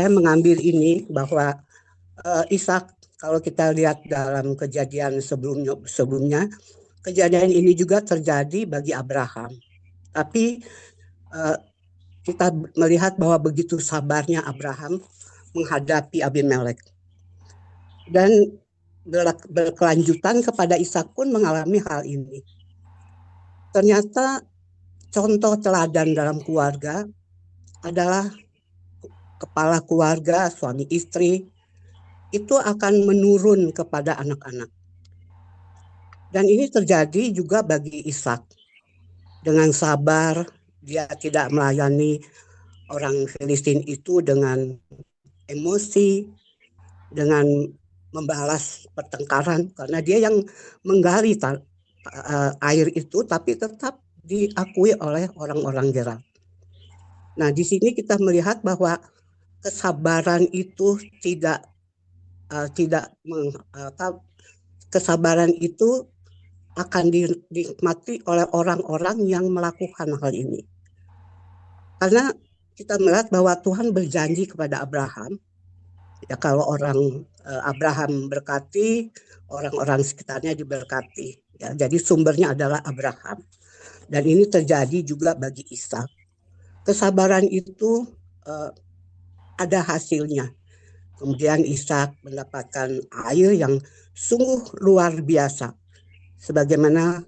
saya mengambil ini bahwa Ishak, kalau kita lihat dalam kejadian sebelumnya, kejadian ini juga terjadi bagi Abraham. Tapi kita melihat bahwa begitu sabarnya Abraham menghadapi Abimelek. Dan berkelanjutan kepada Ishak pun mengalami hal ini. Ternyata contoh teladan dalam keluarga adalah kepala keluarga, suami istri, itu akan menurun kepada anak-anak. Dan ini terjadi juga bagi Ishak. Dengan sabar, dia tidak melayani orang Filistin itu dengan emosi, dengan membalas pertengkaran, karena dia yang menggali air itu, tapi tetap diakui oleh orang-orang Gerar. Nah, di sini kita melihat bahwa kesabaran itu kesabaran itu akan dinikmati oleh orang-orang yang melakukan hal ini. Karena kita melihat bahwa Tuhan berjanji kepada Abraham, ya kalau Abraham berkati, orang-orang sekitarnya diberkati. Ya, jadi sumbernya adalah Abraham. Dan ini terjadi juga bagi Ishak. Kesabaran itu ada hasilnya. Kemudian Ishak mendapatkan air yang sungguh luar biasa. Sebagaimana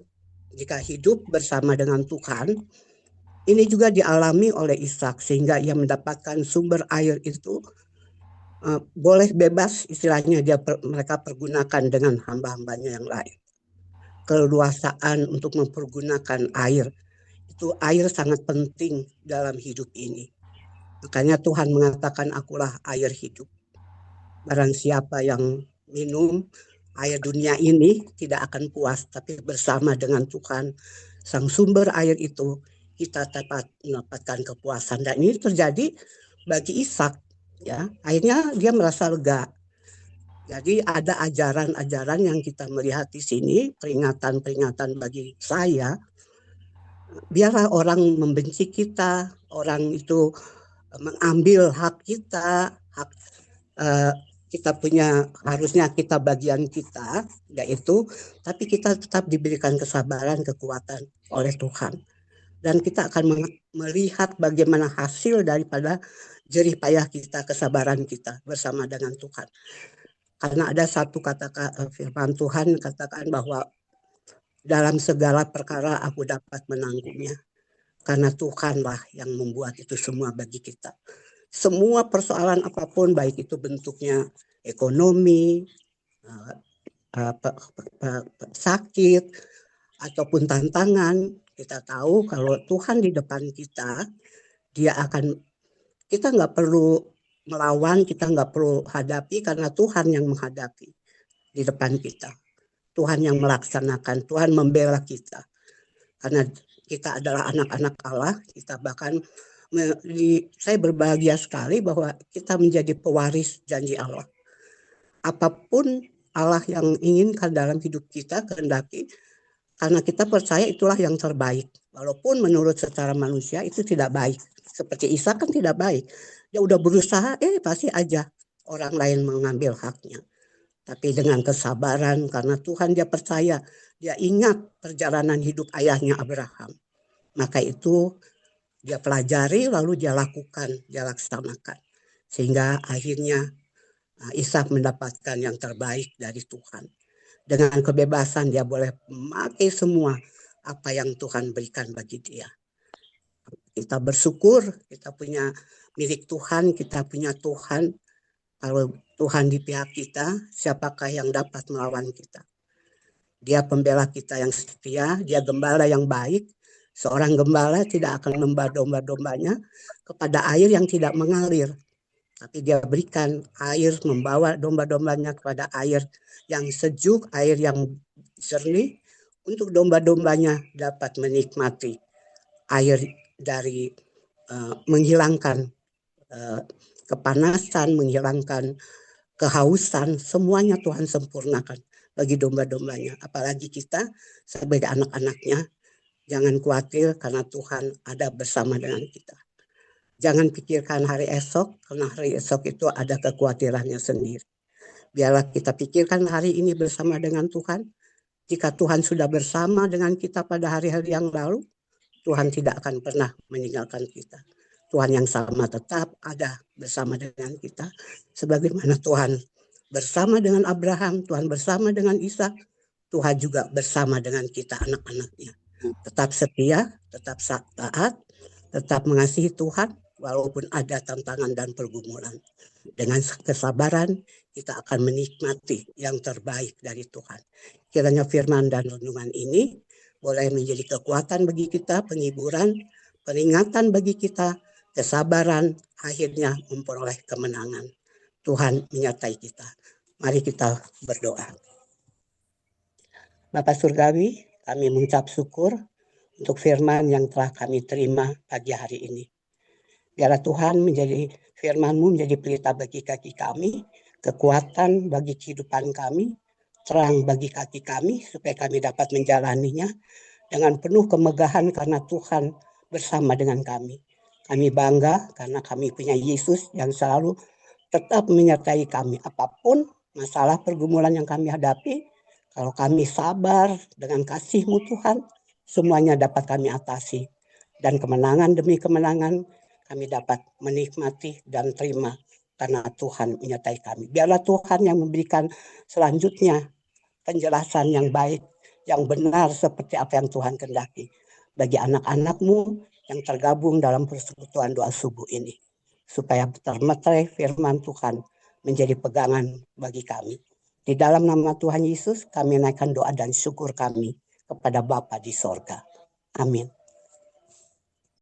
jika hidup bersama dengan Tuhan, ini juga dialami oleh Ishak, sehingga ia mendapatkan sumber air itu boleh bebas, istilahnya mereka pergunakan dengan hamba-hambanya yang lain. Keleluasaan untuk mempergunakan air, itu air sangat penting dalam hidup ini. Makanya Tuhan mengatakan, akulah air hidup. Barang siapa yang minum air dunia ini tidak akan puas, tapi bersama dengan Tuhan, sang sumber air itu, kita dapat mendapatkan kepuasan. Dan ini terjadi bagi Ishak. Ya, akhirnya dia merasa lega. Jadi ada ajaran-ajaran yang kita melihat di sini, peringatan-peringatan bagi saya. Biarlah orang membenci kita, orang itu mengambil hak kita, hak kita punya, harusnya kita bagian kita, yaitu, tapi kita tetap diberikan kesabaran, kekuatan oleh Tuhan. Dan kita akan melihat bagaimana hasil daripada jerih payah kita, kesabaran kita bersama dengan Tuhan. Karena ada satu kata firman Tuhan katakan bahwa dalam segala perkara aku dapat menanggungnya. Karena Tuhanlah yang membuat itu semua bagi kita. Semua persoalan apapun, baik itu bentuknya ekonomi, sakit, ataupun tantangan, kita tahu kalau Tuhan di depan kita, kita nggak perlu melawan, kita nggak perlu hadapi, karena Tuhan yang menghadapi di depan kita. Tuhan yang melaksanakan, Tuhan membela kita. Karena kita adalah anak-anak Allah, kita bahkan saya berbahagia sekali bahwa kita menjadi pewaris janji Allah. Apapun Allah yang inginkan dalam hidup kita, kehendaki, karena kita percaya itulah yang terbaik. Walaupun menurut secara manusia itu tidak baik. Seperti Ishak kan tidak baik. Dia udah berusaha, pasti aja orang lain mengambil haknya. Tapi dengan kesabaran, karena Tuhan dia percaya, dia ingat perjalanan hidup ayahnya Abraham. Maka itu dia pelajari, lalu dia lakukan, dia laksanakan. Sehingga akhirnya Ishak mendapatkan yang terbaik dari Tuhan. Dengan kebebasan dia boleh memakai semua apa yang Tuhan berikan bagi dia. Kita bersyukur, kita punya milik Tuhan, kita punya Tuhan. Kalau Tuhan di pihak kita, siapakah yang dapat melawan kita? Dia pembela kita yang setia, dia gembala yang baik. Seorang gembala tidak akan membawa domba-dombanya kepada air yang tidak mengalir. Tapi dia berikan air, membawa domba-dombanya kepada air yang sejuk, air yang jernih, untuk domba-dombanya dapat menikmati air dari menghilangkan kepanasan, menghilangkan kehausan, semuanya Tuhan sempurnakan bagi domba-dombanya. Apalagi kita sebagai anak-anaknya, jangan khawatir karena Tuhan ada bersama dengan kita. Jangan pikirkan hari esok, karena hari esok itu ada kekhawatirannya sendiri. Biarlah kita pikirkan hari ini bersama dengan Tuhan. Jika Tuhan sudah bersama dengan kita pada hari-hari yang lalu, Tuhan tidak akan pernah meninggalkan kita. Tuhan yang sama tetap ada bersama dengan kita. Sebagaimana Tuhan bersama dengan Abraham, Tuhan bersama dengan Ishak, Tuhan juga bersama dengan kita anak-anaknya. Tetap setia, tetap taat, tetap mengasihi Tuhan, walaupun ada tantangan dan pergumulan. Dengan kesabaran, kita akan menikmati yang terbaik dari Tuhan. Kiranya firman dan renungan ini boleh menjadi kekuatan bagi kita, penghiburan, peringatan bagi kita, kesabaran, akhirnya memperoleh kemenangan. Tuhan menyertai kita. Mari kita berdoa. Bapa Surgawi, kami mengucap syukur untuk firman yang telah kami terima pagi hari ini. Biarlah Tuhan menjadi firman-Mu menjadi pelita bagi kaki kami, kekuatan bagi kehidupan kami, terang bagi kaki kami, supaya kami dapat menjalaninya dengan penuh kemegahan karena Tuhan bersama dengan kami. Kami bangga karena kami punya Yesus yang selalu tetap menyertai kami. Apapun masalah pergumulan yang kami hadapi, kalau kami sabar dengan kasih-Mu Tuhan, semuanya dapat kami atasi. Dan kemenangan demi kemenangan, kami dapat menikmati dan terima karena Tuhan menyertai kami. Biarlah Tuhan yang memberikan selanjutnya penjelasan yang baik, yang benar seperti apa yang Tuhan kehendaki bagi anak-anak-Mu yang tergabung dalam persekutuan doa subuh ini, supaya termeterai firman Tuhan menjadi pegangan bagi kami. Di dalam nama Tuhan Yesus, kami naikkan doa dan syukur kami kepada Bapa di sorga. Amin.